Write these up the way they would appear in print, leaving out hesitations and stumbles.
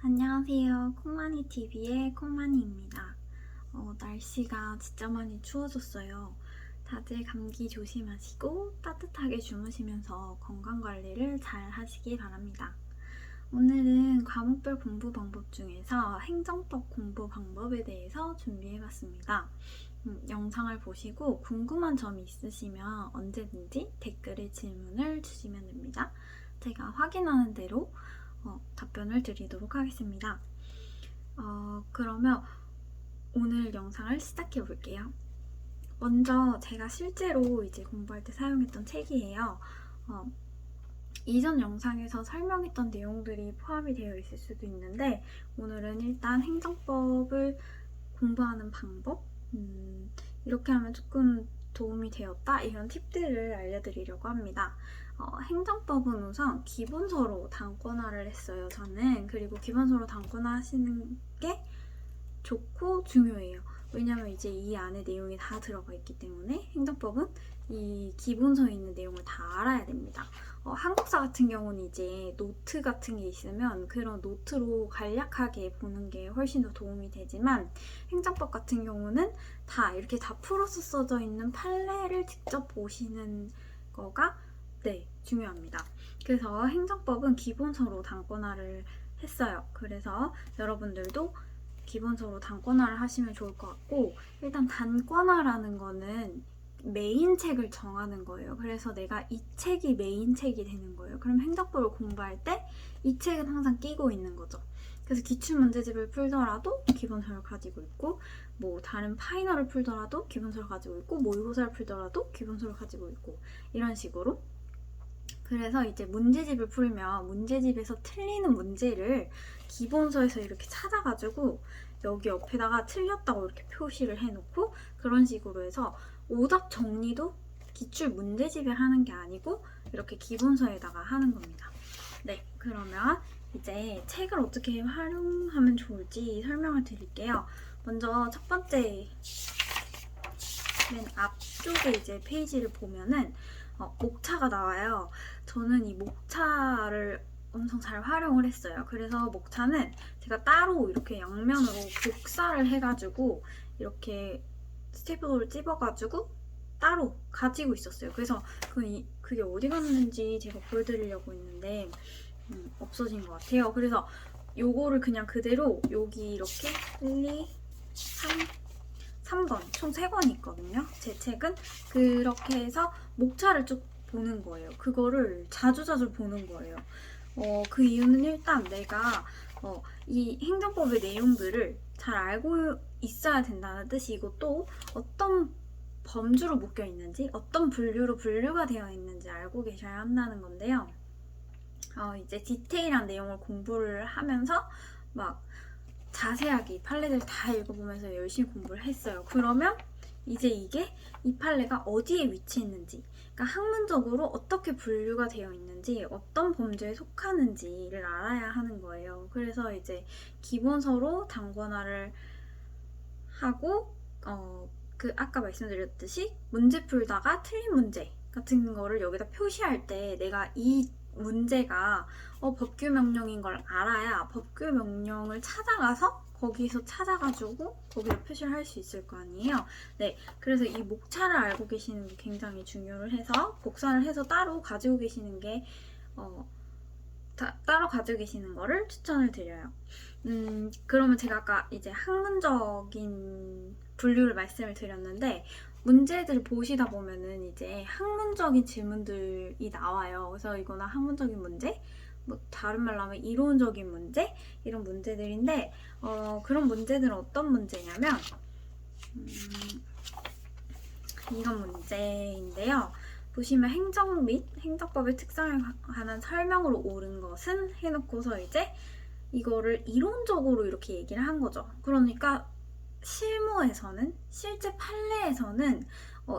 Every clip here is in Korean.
안녕하세요. 콩마니TV의 콩마니입니다. 날씨가 진짜 많이 추워졌어요. 다들 감기 조심하시고 따뜻하게 주무시면서 건강관리를 잘 하시기 바랍니다. 오늘은 과목별 공부 방법 중에서 행정법 공부 방법에 대해서 준비해봤습니다. 영상을 보시고 궁금한 점이 있으시면 언제든지 댓글에 질문을 주시면 됩니다. 제가 확인하는 대로 답변을 드리도록 하겠습니다. 그러면 오늘 영상을 시작해 볼게요. 먼저 제가 실제로 이제 공부할 때 사용했던 책이에요. 이전 영상에서 설명했던 내용들이 포함이 되어 있을 수도 있는데 오늘은 일단 행정법을 공부하는 방법, 이렇게 하면 조금 도움이 되었다 이런 팁들을 알려드리려고 합니다. 행정법은 우선 기본서로 단권화를 했어요, 저는. 그리고 기본서로 단권화 하시는 게 좋고 중요해요. 왜냐면 이제 이 안에 내용이 다 들어가 있기 때문에 행정법은 이 기본서에 있는 내용을 다 알아야 됩니다. 한국사 같은 경우는 이제 노트 같은 게 있으면 그런 노트로 간략하게 보는 게 훨씬 더 도움이 되지만 행정법 같은 경우는 다 이렇게 다 풀어서 써져 있는 판례를 직접 보시는 거가 중요합니다. 그래서 행정법은 기본서로 단권화를 했어요. 그래서 여러분들도 기본서로 단권화를 하시면 좋을 것 같고, 일단 단권화라는 거는 메인 책을 정하는 거예요. 그래서 내가 이 책이 메인 책이 되는 거예요. 그럼 행정법을 공부할 때 이 책은 항상 끼고 있는 거죠. 그래서 기출문제집을 풀더라도 기본서를 가지고 있고, 뭐 다른 파이널을 풀더라도 기본서를 가지고 있고, 모의고사를 풀더라도 기본서를 가지고 있고, 이런 식으로. 그래서 이제 문제집을 풀면 문제집에서 틀리는 문제를 기본서에서 이렇게 찾아가지고 여기 옆에다가 틀렸다고 이렇게 표시를 해놓고, 그런 식으로 해서 오답 정리도 기출 문제집에 하는 게 아니고 이렇게 기본서에다가 하는 겁니다. 그러면 이제 책을 어떻게 활용하면 좋을지 설명을 드릴게요. 먼저 첫 번째 맨 앞쪽에 이제 페이지를 보면은 목차가 나와요. 저는 이 목차를 엄청 잘 활용을 했어요. 그래서 목차는 제가 따로 이렇게 양면으로 복사를 해가지고 이렇게 스테이플러를 찝어가지고 따로 가지고 있었어요. 그래서 그게 어디 갔는지 제가 보여드리려고 했는데 없어진 것 같아요. 그래서 요거를 그냥 그대로 여기 이렇게 1, 2, 3권, 총 3권이 있거든요. 제 책은 그렇게 해서 목차를 쭉 보는 거예요. 그거를 자주자주 보는 거예요. 그 이유는 일단 내가 이 행정법의 내용들을 잘 알고 있어야 된다는 뜻이고, 또 어떤 범주로 묶여 있는지, 어떤 분류로 분류가 되어 있는지 알고 계셔야 한다는 건데요. 이제 디테일한 내용을 공부를 하면서 막 자세하게 판례들 다 읽어보면서 열심히 공부를 했어요. 그러면 이제 이 판례가 어디에 위치했는지, 그러니까 학문적으로 어떻게 분류가 되어 있는지, 어떤 범죄에 속하는지를 알아야 하는 거예요. 그래서 이제 기본서로 단권화를 하고, 아까 말씀드렸듯이 문제 풀다가 틀린 문제 같은 거를 여기다 표시할 때 내가 이 문제가 법규 명령인 걸 알아야 법규 명령을 찾아가서 거기서 찾아가지고 거기다 표시를 할 수 있을 거 아니에요. 그래서 이 목차를 알고 계시는 게 굉장히 중요를 해서 복사를 해서 따로 가지고 계시는 게 따로 가지고 계시는 거를 추천을 드려요. 그러면 제가 아까 이제 학문적인 분류를 말씀을 드렸는데, 문제들을 보시다 보면은 이제 학문적인 질문들이 나와요. 그래서 이거는 학문적인 문제, 뭐 다른 말로 하면 이론적인 문제, 이런 문제들인데, 그런 문제들은 어떤 문제냐면 이런 문제인데요. 보시면 행정 및 행정법의 특성에 관한 설명으로 옳은 것은 해놓고서 이제 이거를 이론적으로 이렇게 얘기를 한 거죠. 그러니까 실무에서는, 실제 판례에서는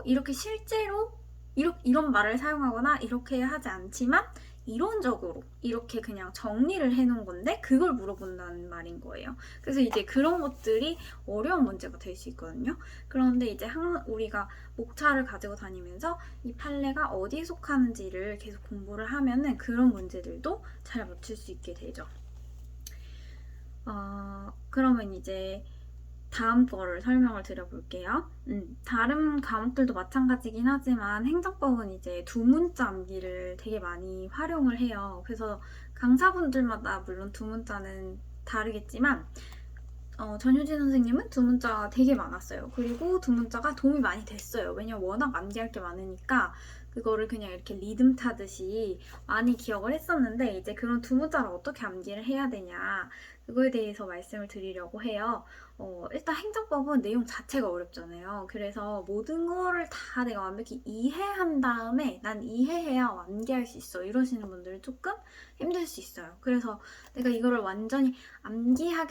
이렇게 실제로 이런 말을 사용하거나 이렇게 하지 않지만 이론적으로 이렇게 그냥 정리를 해놓은 건데 그걸 물어본다는 말인 거예요. 그래서 이제 그런 것들이 어려운 문제가 될 수 있거든요. 그런데 이제 우리가 목차를 가지고 다니면서 이 판례가 어디에 속하는지를 계속 공부를 하면은 그런 문제들도 잘 맞출 수 있게 되죠. 그러면 이제 다음 거를 설명을 드려볼게요. 다른 과목들도 마찬가지긴 하지만 행정법은 이제 두 문자 암기를 되게 많이 활용을 해요. 그래서 강사분들마다 물론 두 문자는 다르겠지만 전효진 선생님은 두 문자가 되게 많았어요. 그리고 두 문자가 도움이 많이 됐어요. 왜냐면 워낙 암기할 게 많으니까 그거를 그냥 이렇게 리듬 타듯이 많이 기억을 했었는데 이제 그런 두 문자를 어떻게 암기를 해야 되냐 그거에 대해서 말씀을 드리려고 해요. 일단 행정법은 내용 자체가 어렵잖아요. 그래서 모든 거를 다 내가 완벽히 이해한 다음에 난 이해해야 암기할 수 있어 이러시는 분들은 조금 힘들 수 있어요. 그래서 내가 이거를 완전히 암기가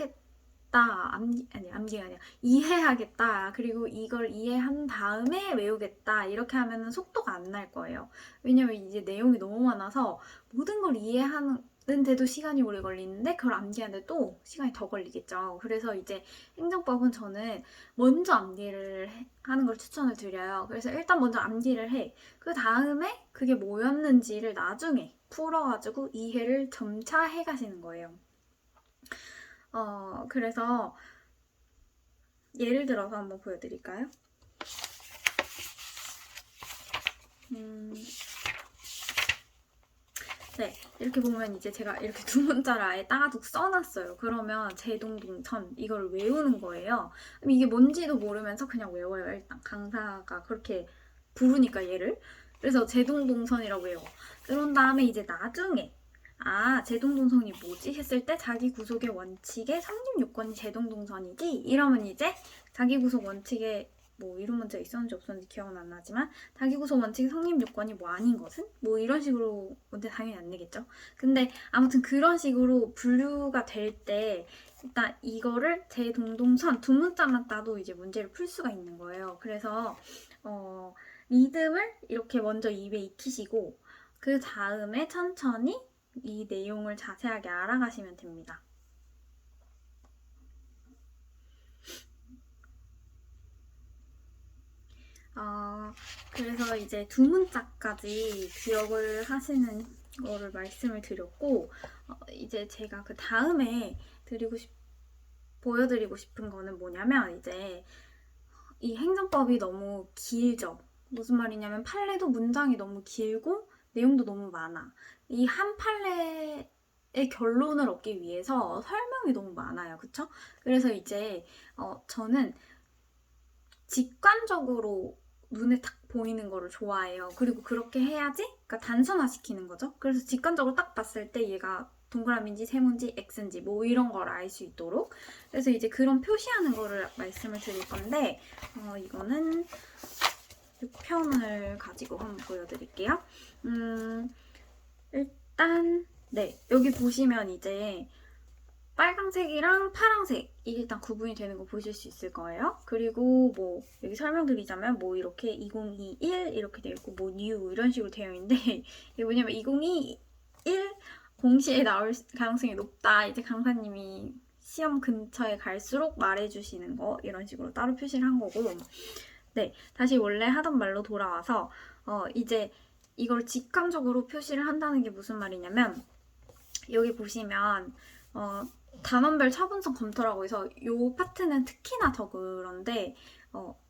아니라 이해하겠다. 그리고 이걸 이해한 다음에 외우겠다. 이렇게 하면 속도가 안 날 거예요. 왜냐면 이제 내용이 너무 많아서 모든 걸 이해하는데도 시간이 오래 걸리는데 그걸 암기하는데 또 시간이 더 걸리겠죠. 그래서 이제 행정법은 저는 먼저 암기를 하는 걸 추천을 드려요. 그래서 일단 먼저 암기를 해. 그 다음에 그게 뭐였는지를 나중에 풀어가지고 이해를 점차 해가시는 거예요. 그래서 예를 들어서 한번 보여드릴까요? 네, 이렇게 보면 이제 제가 이렇게 두 문자를 아예 따가지고 써놨어요. 그러면 제동동천 이걸 외우는 거예요. 그럼 이게 뭔지도 모르면서 그냥 외워요. 일단 강사가 그렇게 부르니까 얘를. 그래서 제동동선이라고 외워. 그런 다음에 이제 나중에 제동동선이 뭐지? 했을 때 자기 구속의 원칙의 성립 요건이 제동동선이지? 이러면 이제 자기 구속 원칙의 뭐 이런 문제가 있었는지 없었는지 기억은 안 나지만 자기 구속 원칙의 성립 요건이 뭐 아닌 것은? 뭐 이런 식으로 문제 당연히 안 내겠죠. 근데 아무튼 그런 식으로 분류가 될 때 일단 이거를 제동동선 두 문자만 따도 이제 문제를 풀 수가 있는 거예요. 그래서 리듬을 이렇게 먼저 입에 익히시고 그 다음에 천천히 이 내용을 자세하게 알아가시면 됩니다. 그래서 이제 두 문자까지 기억을 하시는 거를 말씀을 드렸고 이제 제가 그 다음에 보여드리고 싶은 거는 뭐냐면 이제 이 행정법이 너무 길죠. 무슨 말이냐면 판례도 문장이 너무 길고 내용도 너무 많아. 이 한 판례의 결론을 얻기 위해서 설명이 너무 많아요. 그쵸? 그래서 이제 저는 직관적으로 눈에 딱 보이는 거를 좋아해요. 그리고 그렇게 해야지 그러니까 단순화시키는 거죠. 그래서 직관적으로 딱 봤을 때 얘가 동그라미인지 세모인지 X인지 뭐 이런 걸 알 수 있도록 그래서 이제 그런 표시하는 거를 말씀을 드릴 건데 이거는 6편을 가지고 한번 보여드릴게요. 일단 네 여기 보시면 이제 빨강색이랑 파랑색 이게 일단 구분이 되는 거 보실 수 있을 거예요. 그리고 뭐 여기 설명드리자면 뭐 이렇게 2021 이렇게 되어 있고 뭐 new 이런 식으로 되어 있는데 이게 뭐냐면 2021 공시에 나올 가능성이 높다. 이제 강사님이 시험 근처에 갈수록 말해주시는 거 이런 식으로 따로 표시를 한 거고 네 다시 원래 하던 말로 돌아와서 이제 이걸 직관적으로 표시를 한다는 게 무슨 말이냐면 여기 보시면 단원별 처분성 검토라고 해서 이 파트는 특히나 더 그런데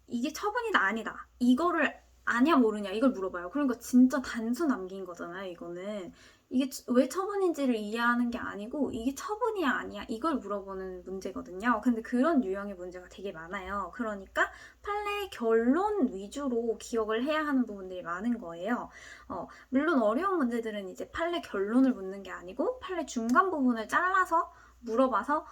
이게 처분이다 아니다 이거를 아냐 모르냐 이걸 물어봐요. 그러니까 진짜 단순 암기인 거잖아요. 이거는 이게 왜 처분인지를 이해하는 게 아니고 이게 처분이야 아니야 이걸 물어보는 문제거든요. 근데 그런 유형의 문제가 되게 많아요. 그러니까 판례의 결론 위주로 기억을 해야 하는 부분들이 많은 거예요. 물론 어려운 문제들은 이제 판례 결론을 묻는 게 아니고 판례 중간 부분을 잘라서 물어봐서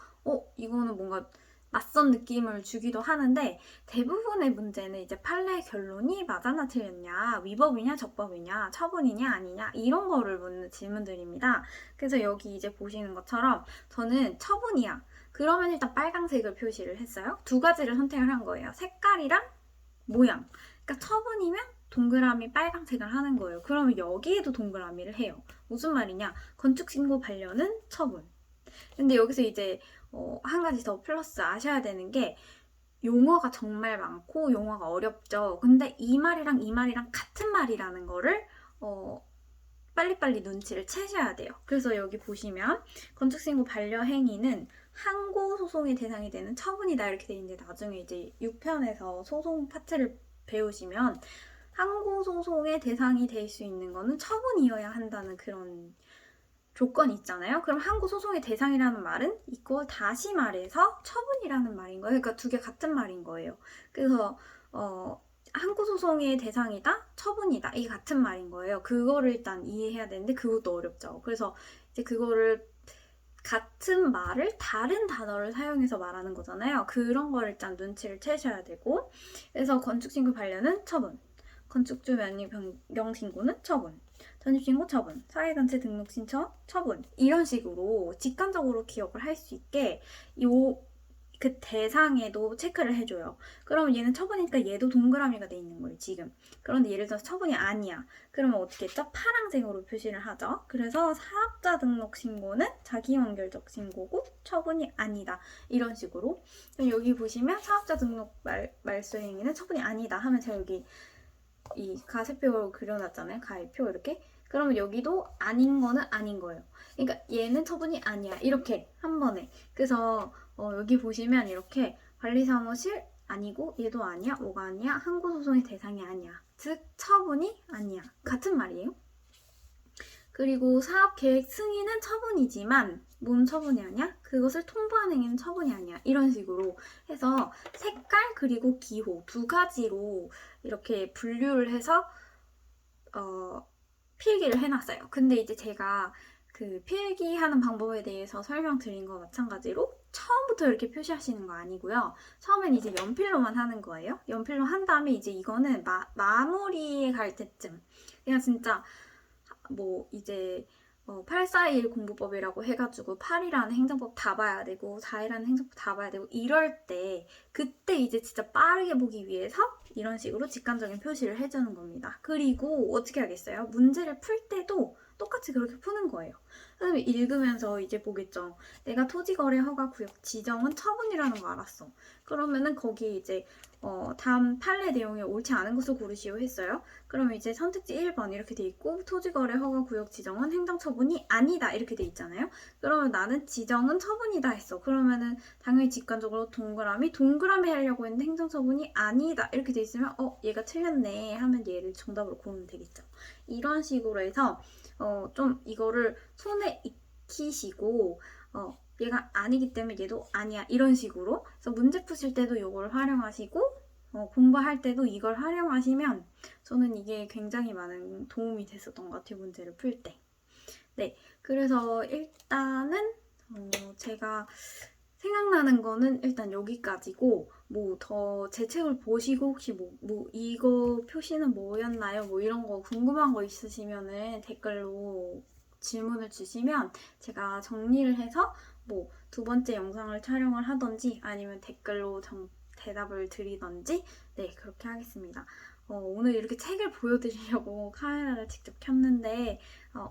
이거는 뭔가 낯선 느낌을 주기도 하는데 대부분의 문제는 이제 판례 결론이 맞았나 틀렸냐, 위법이냐, 적법이냐, 처분이냐, 아니냐 이런 거를 묻는 질문들입니다. 그래서 여기 이제 보시는 것처럼 저는 처분이야. 그러면 일단 빨강색을 표시를 했어요. 두 가지를 선택을 한 거예요. 색깔이랑 모양. 그러니까 처분이면 동그라미 빨강색을 하는 거예요. 그러면 여기에도 동그라미를 해요. 무슨 말이냐? 건축신고 반려는 처분. 근데 여기서 이제 한 가지 더 플러스 아셔야 되는 게 용어가 정말 많고 용어가 어렵죠. 근데 이 말이랑 이 말이랑 같은 말이라는 거를 빨리빨리 눈치를 채셔야 돼요. 그래서 여기 보시면 건축신고 반려행위는 항고 소송의 대상이 되는 처분이다 이렇게 돼 있는데 나중에 이제 6편에서 소송 파트를 배우시면 항고 소송의 대상이 될 수 있는 거는 처분이어야 한다는 그런 조건이 있잖아요. 그럼 항고 소송의 대상이라는 말은 이거 다시 말해서 처분이라는 말인 거예요. 그러니까 두 개 같은 말인 거예요. 그래서 항고 소송의 대상이다, 처분이다 이게 같은 말인 거예요. 그거를 일단 이해해야 되는데 그것도 어렵죠. 그래서 이제 그거를 같은 말을 다른 단어를 사용해서 말하는 거잖아요. 그런 걸 일단 눈치를 채셔야 되고, 그래서 건축신고 반려는 처분, 건축주 면허 변경 신고는 처분, 전입신고 처분, 사회단체 등록 신청 처분 이런 식으로 직관적으로 기억을 할 수 있게 그 대상에도 체크를 해줘요. 그러면 얘는 처분이니까 얘도 동그라미가 돼 있는 거예요, 지금. 그런데 예를 들어서 처분이 아니야. 그러면 어떻게 했죠? 파란색으로 표시를 하죠. 그래서 사업자 등록 신고는 자기완결적 신고고 처분이 아니다. 이런 식으로. 그럼 여기 보시면 사업자 등록 말소행위는 처분이 아니다 하면 제가 여기 이 가세표로 그려놨잖아요. 가입표 이렇게. 그러면 여기도 아닌 거는 아닌 거예요. 그러니까 얘는 처분이 아니야. 이렇게 한 번에. 그래서 여기 보시면 이렇게 관리사무실 아니고 얘도 아니야. 뭐가 아니야? 항고소송의 대상이 아니야. 즉 처분이 아니야. 같은 말이에요. 그리고 사업계획 승인은 처분이지만 뭔 처분이 아니야? 그것을 통보한 행위는 처분이 아니야. 이런 식으로 해서 색깔 그리고 기호 두 가지로 이렇게 분류를 해서 필기를 해놨어요. 근데 이제 제가 그 필기하는 방법에 대해서 설명드린 거 마찬가지로 처음부터 이렇게 표시하시는 거 아니고요. 처음엔 이제 연필로만 하는 거예요. 연필로 한 다음에 이제 이거는 마무리에 갈 때쯤 그냥 진짜 뭐 이제 841 공부법이라고 해가지고 8이라는 행정법 다 봐야 되고 4이라는 행정법 다 봐야 되고 이럴 때 그때 이제 진짜 빠르게 보기 위해서 이런 식으로 직관적인 표시를 해주는 겁니다. 그리고 어떻게 하겠어요? 문제를 풀 때도 똑같이 그렇게 푸는 거예요. 그다음에 읽으면서 이제 보겠죠. 내가 토지거래 허가구역 지정은 처분이라는 거 알았어. 그러면은 거기 이제 다음 판례 내용이 옳지 않은 것을 고르시오 했어요. 그러면 이제 선택지 1번 이렇게 돼 있고 토지거래 허가구역 지정은 행정처분이 아니다 이렇게 돼 있잖아요. 그러면 나는 지정은 처분이다 했어. 그러면은 당연히 직관적으로 동그라미 하려고 했는데 행정처분이 아니다 이렇게 돼 있으면 얘가 틀렸네 하면 얘를 정답으로 고르면 되겠죠. 이런 식으로 해서 좀 이거를 손에 익히시고 얘가 아니기 때문에 얘도 아니야 이런 식으로 그래서 문제 푸실 때도 이걸 활용하시고 공부할 때도 이걸 활용하시면 저는 이게 굉장히 많은 도움이 됐었던 것 같아요. 문제를 풀 때. 네, 그래서 일단은 제가 생각나는 거는 일단 여기까지고 뭐 더 제 책을 보시고 혹시 뭐 이거 표시는 뭐였나요? 뭐 이런 거 궁금한 거 있으시면은 댓글로 질문을 주시면 제가 정리를 해서 뭐 두 번째 영상을 촬영을 하던지 아니면 댓글로 대답을 드리던지 네 그렇게 하겠습니다. 오늘 이렇게 책을 보여드리려고 카메라를 직접 켰는데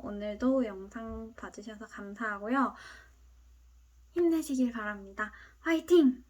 오늘도 영상 봐주셔서 감사하고요. 힘내시길 바랍니다. 화이팅!